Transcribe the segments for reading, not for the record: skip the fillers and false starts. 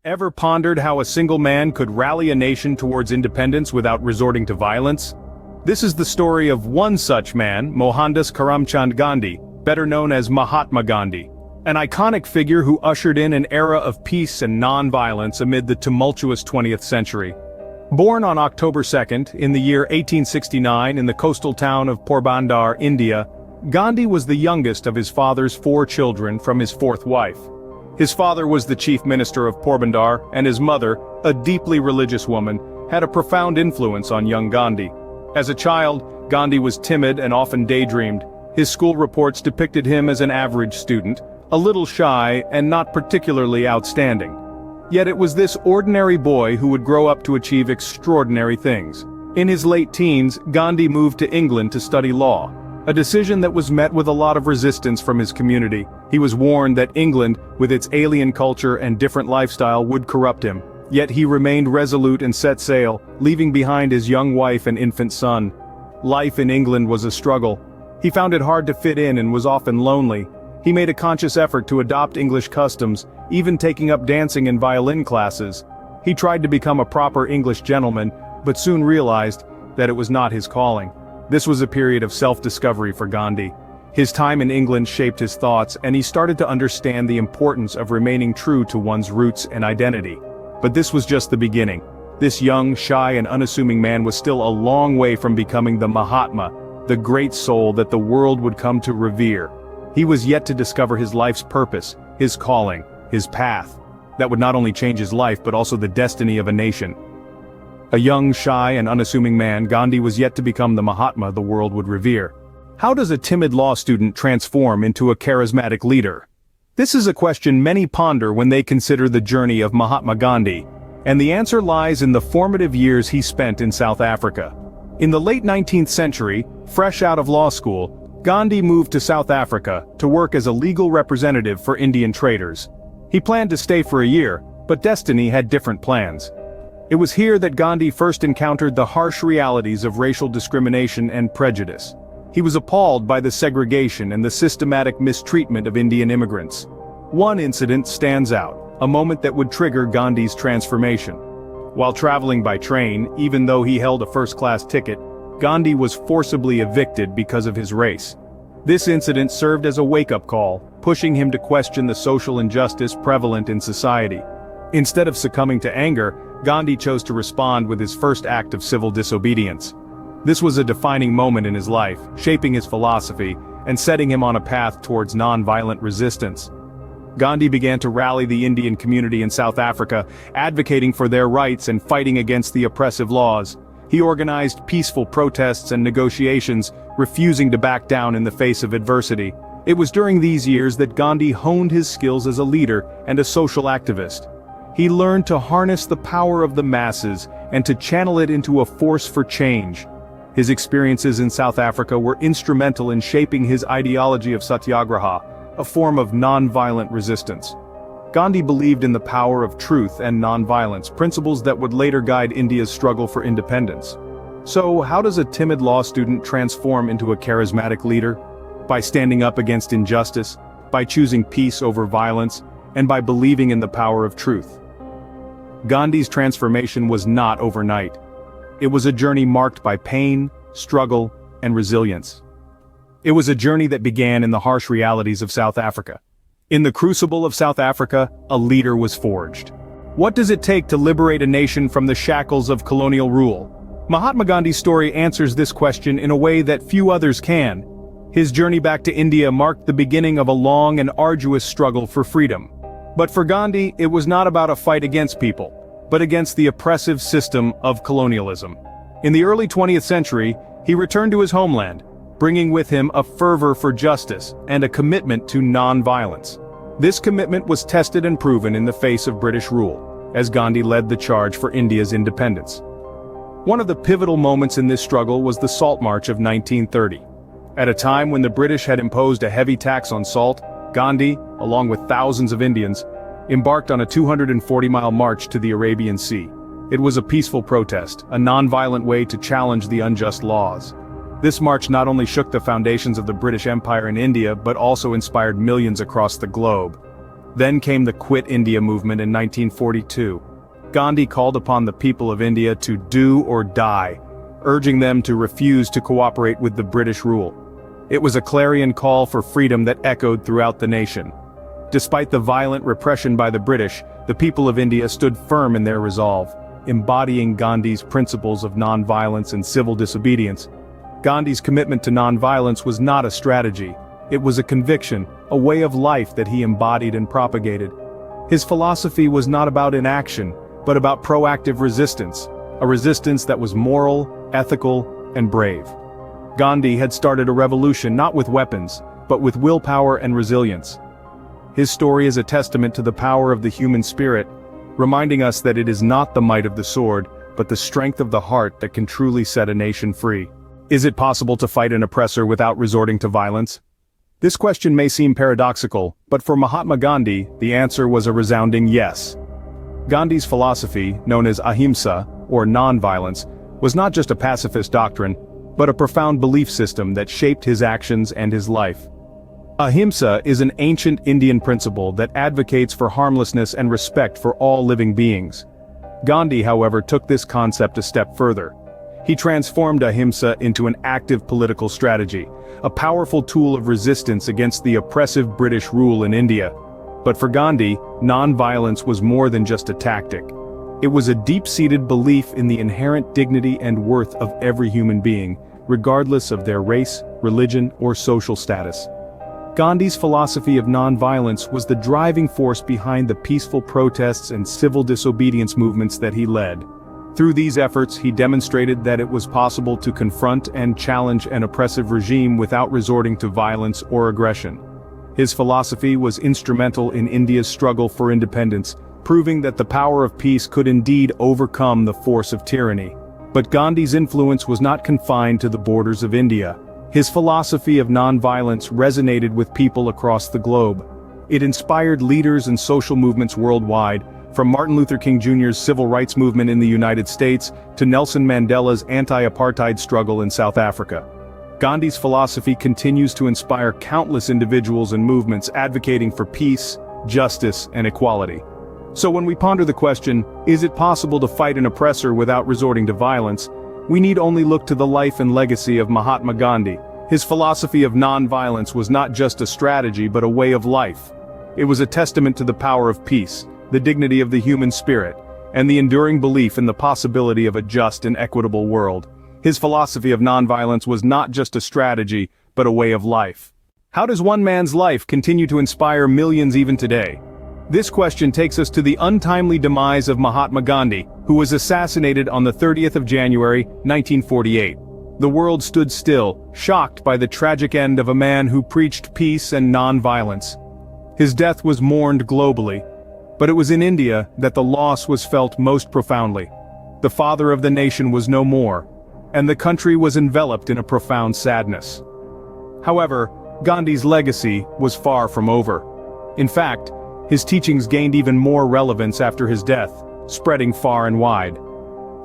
Ever pondered how a single man could rally a nation towards independence without resorting to violence? This is the story of one such man, Mohandas Karamchand Gandhi, better known as Mahatma Gandhi, an iconic figure who ushered in an era of peace and non-violence amid the tumultuous 20th century. Born on October 2nd, in the year 1869 in the coastal town of Porbandar, India, Gandhi was the youngest of his father's 4 children from his 4th wife. His father was the chief minister of Porbandar, and his mother, a deeply religious woman, had a profound influence on young Gandhi. As a child, Gandhi was timid and often daydreamed. His school reports depicted him as an average student, a little shy and not particularly outstanding. Yet it was this ordinary boy who would grow up to achieve extraordinary things. In his late teens, Gandhi moved to England to study law, a decision that was met with a lot of resistance from his community. He was warned that England, with its alien culture and different lifestyle, would corrupt him. Yet he remained resolute and set sail, leaving behind his young wife and infant son. Life in England was a struggle. He found it hard to fit in and was often lonely. He made a conscious effort to adopt English customs, even taking up dancing and violin classes. He tried to become a proper English gentleman, but soon realized that it was not his calling. This was a period of self-discovery for Gandhi. His time in England shaped his thoughts, and he started to understand the importance of remaining true to one's roots and identity. But this was just the beginning. This young, shy and unassuming man was still a long way from becoming the Mahatma, the great soul that the world would come to revere. He was yet to discover his life's purpose, his calling, his path, that would not only change his life but also the destiny of a nation. A young, shy and unassuming man, Gandhi was yet to become the Mahatma the world would revere. How does a timid law student transform into a charismatic leader? This is a question many ponder when they consider the journey of Mahatma Gandhi, and the answer lies in the formative years he spent in South Africa. In the late 19th century, fresh out of law school, Gandhi moved to South Africa to work as a legal representative for Indian traders. He planned to stay for a year, but destiny had different plans. It was here that Gandhi first encountered the harsh realities of racial discrimination and prejudice. He was appalled by the segregation and the systematic mistreatment of Indian immigrants. One incident stands out, a moment that would trigger Gandhi's transformation. While traveling by train, even though he held a first-class ticket, Gandhi was forcibly evicted because of his race. This incident served as a wake-up call, pushing him to question the social injustice prevalent in society. Instead of succumbing to anger, Gandhi chose to respond with his first act of civil disobedience. This was a defining moment in his life, shaping his philosophy, and setting him on a path towards non-violent resistance. Gandhi began to rally the Indian community in South Africa, advocating for their rights and fighting against the oppressive laws. He organized peaceful protests and negotiations, refusing to back down in the face of adversity. It was during these years that Gandhi honed his skills as a leader and a social activist. He learned to harness the power of the masses and to channel it into a force for change. His experiences in South Africa were instrumental in shaping his ideology of satyagraha, a form of non-violent resistance. Gandhi believed in the power of truth and non-violence, principles that would later guide India's struggle for independence. So, how does a timid law student transform into a charismatic leader? By standing up against injustice, by choosing peace over violence, and by believing in the power of truth. Gandhi's transformation was not overnight. It was a journey marked by pain, struggle, and resilience. It was a journey that began in the harsh realities of South Africa. In the crucible of South Africa, a leader was forged. What does it take to liberate a nation from the shackles of colonial rule? Mahatma Gandhi's story answers this question in a way that few others can. His journey back to India marked the beginning of a long and arduous struggle for freedom. But for Gandhi, it was not about a fight against people, but against the oppressive system of colonialism. In the early 20th century, he returned to his homeland, bringing with him a fervor for justice and a commitment to non-violence. This commitment was tested and proven in the face of British rule, as Gandhi led the charge for India's independence. One of the pivotal moments in this struggle was the Salt March of 1930. At a time when the British had imposed a heavy tax on salt, Gandhi, along with thousands of Indians, embarked on a 240-mile march to the Arabian Sea. It was a peaceful protest, a non-violent way to challenge the unjust laws. This march not only shook the foundations of the British Empire in India but also inspired millions across the globe. Then came the Quit India movement in 1942. Gandhi called upon the people of India to do or die, urging them to refuse to cooperate with the British rule. It was a clarion call for freedom that echoed throughout the nation. Despite the violent repression by the British, the people of India stood firm in their resolve, embodying Gandhi's principles of non-violence and civil disobedience. Gandhi's commitment to non-violence was not a strategy. It was a conviction, a way of life that he embodied and propagated. His philosophy was not about inaction, but about proactive resistance, a resistance that was moral, ethical, and brave. Gandhi had started a revolution not with weapons, but with willpower and resilience. His story is a testament to the power of the human spirit, reminding us that it is not the might of the sword, but the strength of the heart that can truly set a nation free. Is it possible to fight an oppressor without resorting to violence? This question may seem paradoxical, but for Mahatma Gandhi, the answer was a resounding yes. Gandhi's philosophy, known as ahimsa, or non-violence, was not just a pacifist doctrine, but a profound belief system that shaped his actions and his life. Ahimsa is an ancient Indian principle that advocates for harmlessness and respect for all living beings. Gandhi, however, took this concept a step further. He transformed ahimsa into an active political strategy, a powerful tool of resistance against the oppressive British rule in India. But for Gandhi, non-violence was more than just a tactic. It was a deep-seated belief in the inherent dignity and worth of every human being, regardless of their race, religion, or social status. Gandhi's philosophy of non-violence was the driving force behind the peaceful protests and civil disobedience movements that he led. Through these efforts, he demonstrated that it was possible to confront and challenge an oppressive regime without resorting to violence or aggression. His philosophy was instrumental in India's struggle for independence, proving that the power of peace could indeed overcome the force of tyranny. But Gandhi's influence was not confined to the borders of India. His philosophy of non-violence resonated with people across the globe. It inspired leaders and social movements worldwide, from Martin Luther King Jr.'s civil rights movement in the United States to Nelson Mandela's anti-apartheid struggle in South Africa. Gandhi's philosophy continues to inspire countless individuals and movements advocating for peace, justice, and equality. So when we ponder the question, is it possible to fight an oppressor without resorting to violence, we need only look to the life and legacy of Mahatma Gandhi. His philosophy of non-violence was not just a strategy but a way of life. It was a testament to the power of peace, the dignity of the human spirit, and the enduring belief in the possibility of a just and equitable world. His philosophy of nonviolence was not just a strategy, but a way of life. How does one man's life continue to inspire millions even today? This question takes us to the untimely demise of Mahatma Gandhi, who was assassinated on the 30th of January, 1948. The world stood still, shocked by the tragic end of a man who preached peace and non-violence. His death was mourned globally, but it was in India that the loss was felt most profoundly. The father of the nation was no more, and the country was enveloped in a profound sadness. However, Gandhi's legacy was far from over. In fact, his teachings gained even more relevance after his death, spreading far and wide.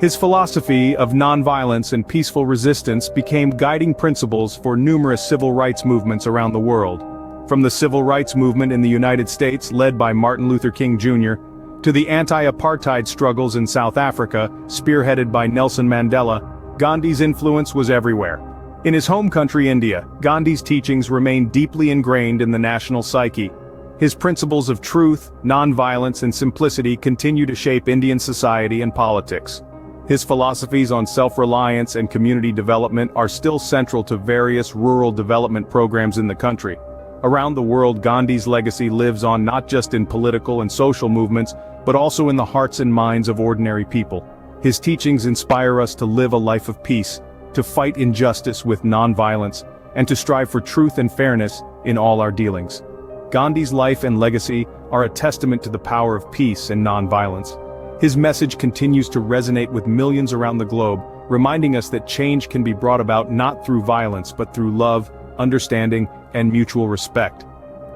His philosophy of nonviolence and peaceful resistance became guiding principles for numerous civil rights movements around the world. From the civil rights movement in the United States led by Martin Luther King Jr., to the anti-apartheid struggles in South Africa, spearheaded by Nelson Mandela, Gandhi's influence was everywhere. In his home country India, Gandhi's teachings remained deeply ingrained in the national psyche. His principles of truth, nonviolence, and simplicity continue to shape Indian society and politics. His philosophies on self-reliance and community development are still central to various rural development programs in the country. Around the world, Gandhi's legacy lives on not just in political and social movements, but also in the hearts and minds of ordinary people. His teachings inspire us to live a life of peace, to fight injustice with nonviolence, and to strive for truth and fairness in all our dealings. Gandhi's life and legacy are a testament to the power of peace and nonviolence. His message continues to resonate with millions around the globe, reminding us that change can be brought about not through violence but through love, understanding, and mutual respect.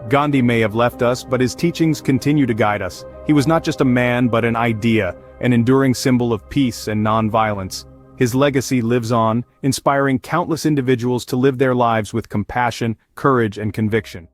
Gandhi may have left us, but his teachings continue to guide us. He was not just a man but an idea, an enduring symbol of peace and nonviolence. His legacy lives on, inspiring countless individuals to live their lives with compassion, courage, and conviction.